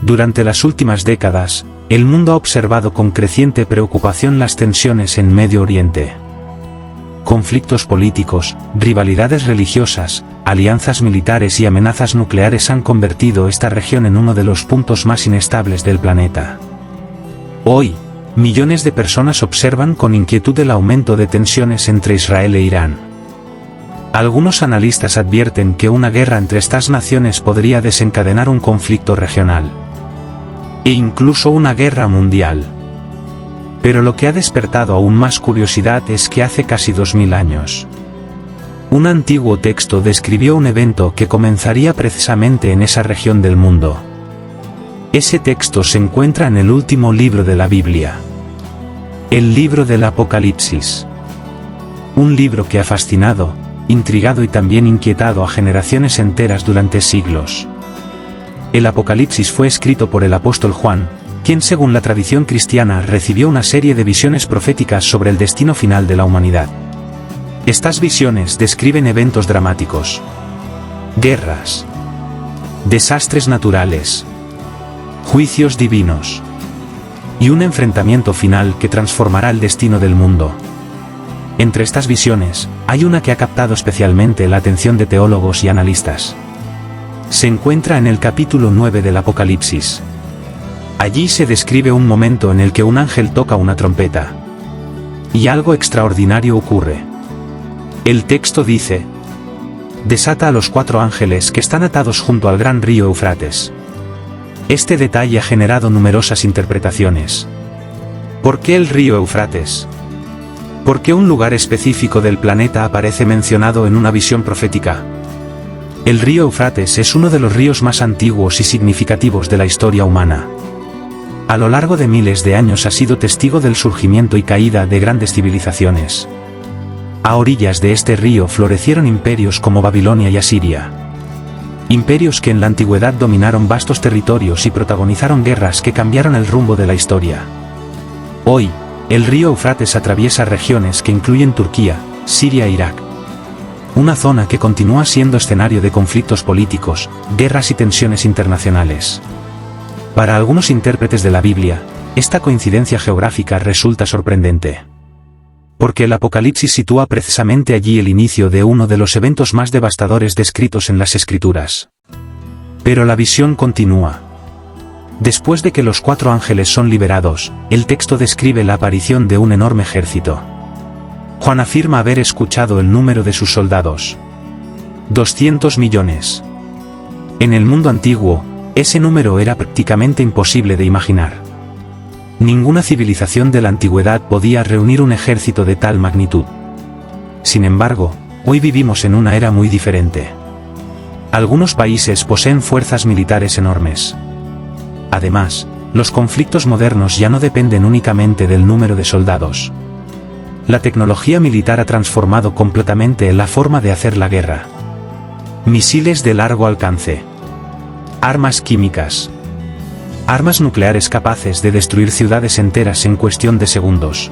Durante las últimas décadas, el mundo ha observado con creciente preocupación las tensiones en Medio Oriente. Conflictos políticos, rivalidades religiosas, alianzas militares y amenazas nucleares han convertido esta región en uno de los puntos más inestables del planeta. Hoy, millones de personas observan con inquietud el aumento de tensiones entre Israel e Irán. Algunos analistas advierten que una guerra entre estas naciones podría desencadenar un conflicto regional, e incluso una guerra mundial. Pero lo que ha despertado aún más curiosidad es que hace casi 2000 años, un antiguo texto describió un evento que comenzaría precisamente en esa región del mundo. Ese texto se encuentra en el último libro de la Biblia, el libro del Apocalipsis. Un libro que ha fascinado, intrigado y también inquietado a generaciones enteras durante siglos. El Apocalipsis fue escrito por el apóstol Juan, quien según la tradición cristiana recibió una serie de visiones proféticas sobre el destino final de la humanidad. Estas visiones describen eventos dramáticos, guerras, desastres naturales, juicios divinos, y un enfrentamiento final que transformará el destino del mundo. Entre estas visiones, hay una que ha captado especialmente la atención de teólogos y analistas. Se encuentra en el capítulo 9 del Apocalipsis. Allí se describe un momento en el que un ángel toca una trompeta, y algo extraordinario ocurre. El texto dice: desata a los 4 ángeles que están atados junto al gran río Éufrates. Este detalle ha generado numerosas interpretaciones. ¿Por qué el río Éufrates? ¿Por qué un lugar específico del planeta aparece mencionado en una visión profética? El río Éufrates es uno de los ríos más antiguos y significativos de la historia humana. A lo largo de miles de años ha sido testigo del surgimiento y caída de grandes civilizaciones. A orillas de este río florecieron imperios como Babilonia y Asiria. Imperios que en la antigüedad dominaron vastos territorios y protagonizaron guerras que cambiaron el rumbo de la historia. Hoy, el río Éufrates atraviesa regiones que incluyen Turquía, Siria e Irak. Una zona que continúa siendo escenario de conflictos políticos, guerras y tensiones internacionales. Para algunos intérpretes de la Biblia, esta coincidencia geográfica resulta sorprendente, porque el Apocalipsis sitúa precisamente allí el inicio de uno de los eventos más devastadores descritos en las Escrituras. Pero la visión continúa. Después de que los 4 ángeles son liberados, el texto describe la aparición de un enorme ejército. Juan afirma haber escuchado el número de sus soldados: 200 millones. En el mundo antiguo, ese número era prácticamente imposible de imaginar. Ninguna civilización de la antigüedad podía reunir un ejército de tal magnitud. Sin embargo, hoy vivimos en una era muy diferente. Algunos países poseen fuerzas militares enormes. Además, los conflictos modernos ya no dependen únicamente del número de soldados. La tecnología militar ha transformado completamente la forma de hacer la guerra. Misiles de largo alcance, armas químicas, armas nucleares capaces de destruir ciudades enteras en cuestión de segundos.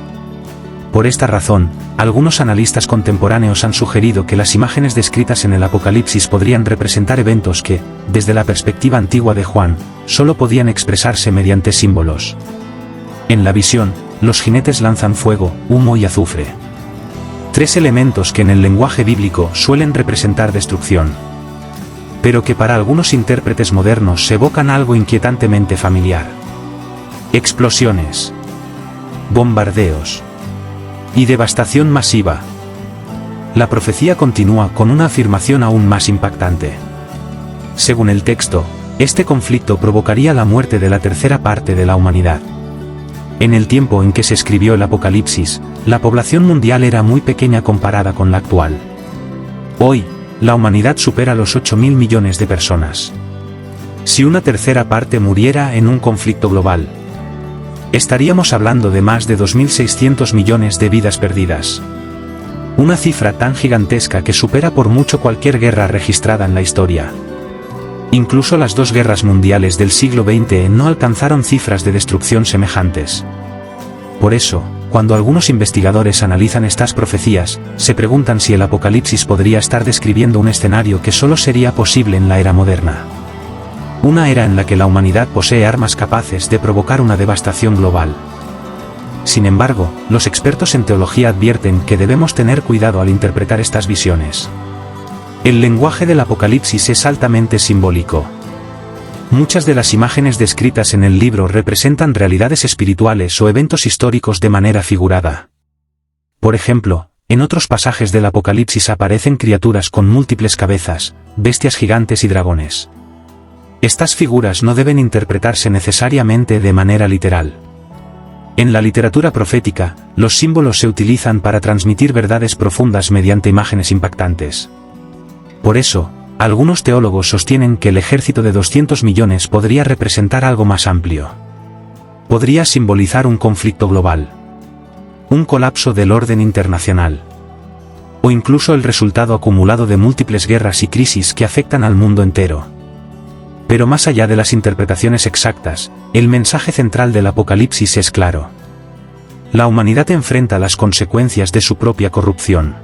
Por esta razón, algunos analistas contemporáneos han sugerido que las imágenes descritas en el Apocalipsis podrían representar eventos que, desde la perspectiva antigua de Juan, solo podían expresarse mediante símbolos. En la visión, los jinetes lanzan fuego, humo y azufre. 3 elementos que en el lenguaje bíblico suelen representar destrucción, pero que para algunos intérpretes modernos evocan algo inquietantemente familiar. Explosiones, bombardeos y devastación masiva. La profecía continúa con una afirmación aún más impactante. Según el texto, este conflicto provocaría la muerte de la tercera parte de la humanidad. En el tiempo en que se escribió el Apocalipsis, la población mundial era muy pequeña comparada con la actual. Hoy, la humanidad supera los 8.000 millones de personas. Si una tercera parte muriera en un conflicto global, estaríamos hablando de más de 2.600 millones de vidas perdidas. Una cifra tan gigantesca que supera por mucho cualquier guerra registrada en la historia. Incluso las 2 guerras mundiales del siglo XX no alcanzaron cifras de destrucción semejantes. Por eso, cuando algunos investigadores analizan estas profecías, se preguntan si el Apocalipsis podría estar describiendo un escenario que solo sería posible en la era moderna. una era en la que la humanidad posee armas capaces de provocar una devastación global. Sin embargo, los expertos en teología advierten que debemos tener cuidado al interpretar estas visiones. El lenguaje del Apocalipsis es altamente simbólico. Muchas de las imágenes descritas en el libro representan realidades espirituales o eventos históricos de manera figurada. Por ejemplo, en otros pasajes del Apocalipsis aparecen criaturas con múltiples cabezas, bestias gigantes y dragones. Estas figuras no deben interpretarse necesariamente de manera literal. En la literatura profética, los símbolos se utilizan para transmitir verdades profundas mediante imágenes impactantes. Por eso, algunos teólogos sostienen que el ejército de 200 millones podría representar algo más amplio. Podría simbolizar un conflicto global, un colapso del orden internacional, o incluso el resultado acumulado de múltiples guerras y crisis que afectan al mundo entero. Pero más allá de las interpretaciones exactas, el mensaje central del Apocalipsis es claro. La humanidad enfrenta las consecuencias de su propia corrupción.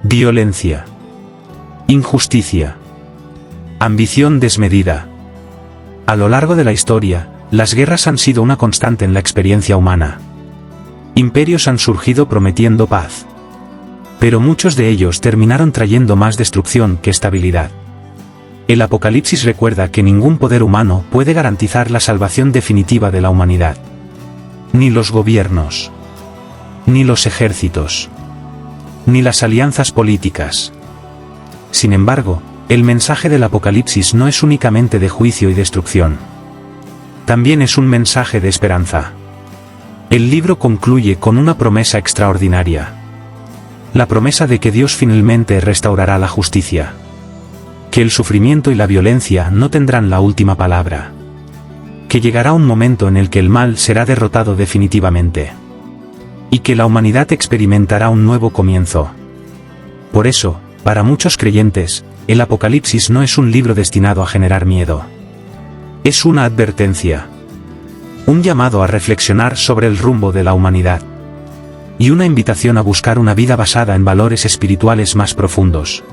Violencia, injusticia, ambición desmedida. A lo largo de la historia, las guerras han sido una constante en la experiencia humana. Imperios han surgido prometiendo paz. Pero muchos de ellos terminaron trayendo más destrucción que estabilidad. El Apocalipsis recuerda que ningún poder humano puede garantizar la salvación definitiva de la humanidad. Ni los gobiernos, ni los ejércitos, ni las alianzas políticas. Sin embargo, el mensaje del Apocalipsis no es únicamente de juicio y destrucción. También es un mensaje de esperanza. El libro concluye con una promesa extraordinaria. La promesa de que Dios finalmente restaurará la justicia. Que el sufrimiento y la violencia no tendrán la última palabra. Que llegará un momento en el que el mal será derrotado definitivamente. Y que la humanidad experimentará un nuevo comienzo. Por eso, para muchos creyentes, el Apocalipsis no es un libro destinado a generar miedo. Es una advertencia. Un llamado a reflexionar sobre el rumbo de la humanidad. Y una invitación a buscar una vida basada en valores espirituales más profundos.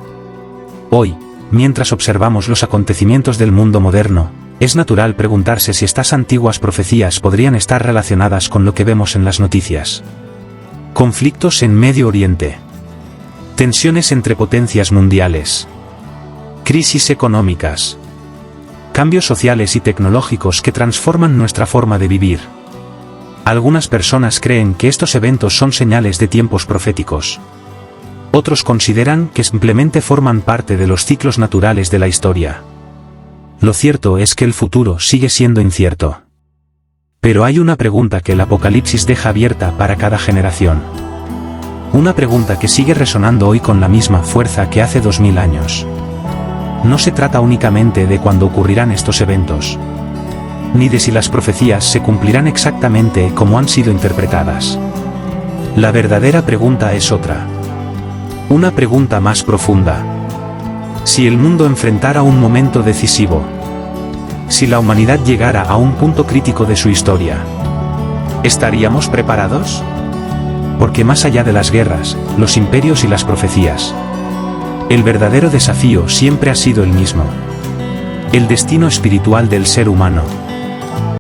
Hoy, mientras observamos los acontecimientos del mundo moderno, es natural preguntarse si estas antiguas profecías podrían estar relacionadas con lo que vemos en las noticias. Conflictos en Medio Oriente. Tensiones entre potencias mundiales. Crisis económicas. Cambios sociales y tecnológicos que transforman nuestra forma de vivir. Algunas personas creen que estos eventos son señales de tiempos proféticos. Otros consideran que simplemente forman parte de los ciclos naturales de la historia. Lo cierto es que el futuro sigue siendo incierto. Pero hay una pregunta que el Apocalipsis deja abierta para cada generación. Una pregunta que sigue resonando hoy con la misma fuerza que hace 2000 años. No se trata únicamente de cuándo ocurrirán estos eventos, ni de si las profecías se cumplirán exactamente como han sido interpretadas. La verdadera pregunta es otra. Una pregunta más profunda. Si el mundo enfrentara un momento decisivo, si la humanidad llegara a un punto crítico de su historia, ¿estaríamos preparados? Porque más allá de las guerras, los imperios y las profecías, el verdadero desafío siempre ha sido el mismo. El destino espiritual del ser humano.